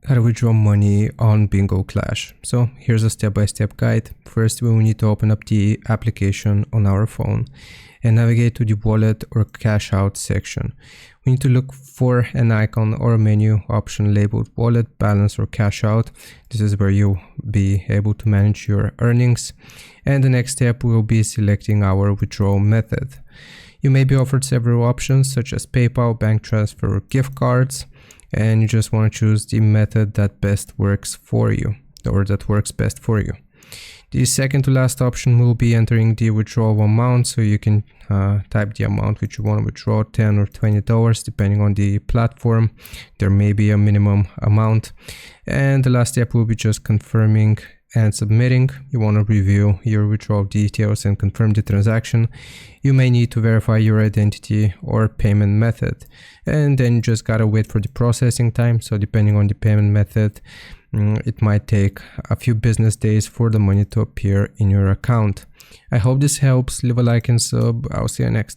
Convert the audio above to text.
How to withdraw money on Bingo Clash. So here's a step-by-step guide. First, we will need to open up the application on our phone and navigate to the wallet or cash out section. We need to look for an icon or a menu option labeled wallet, balance, or cash out. This is where you'll be able to manage your earnings. And the next step will be selecting our withdrawal method. You may be offered several options such as PayPal, bank transfer, or gift cards. And you just want to choose the method that best works for you, or that works best for you. The second to last option will be entering the withdrawal amount, so you can type the amount which you want to withdraw, $10 or $20 depending on the platform. There may be a minimum amount. And the last step will be just confirming and submitting. You want to review your withdrawal details and confirm the transaction. You may need to verify your identity or payment method, and then you just gotta wait for the processing time. So depending on the payment method, it might take a few business days for the money to appear in your account. I hope this helps. Leave a like and sub. I'll see you next time.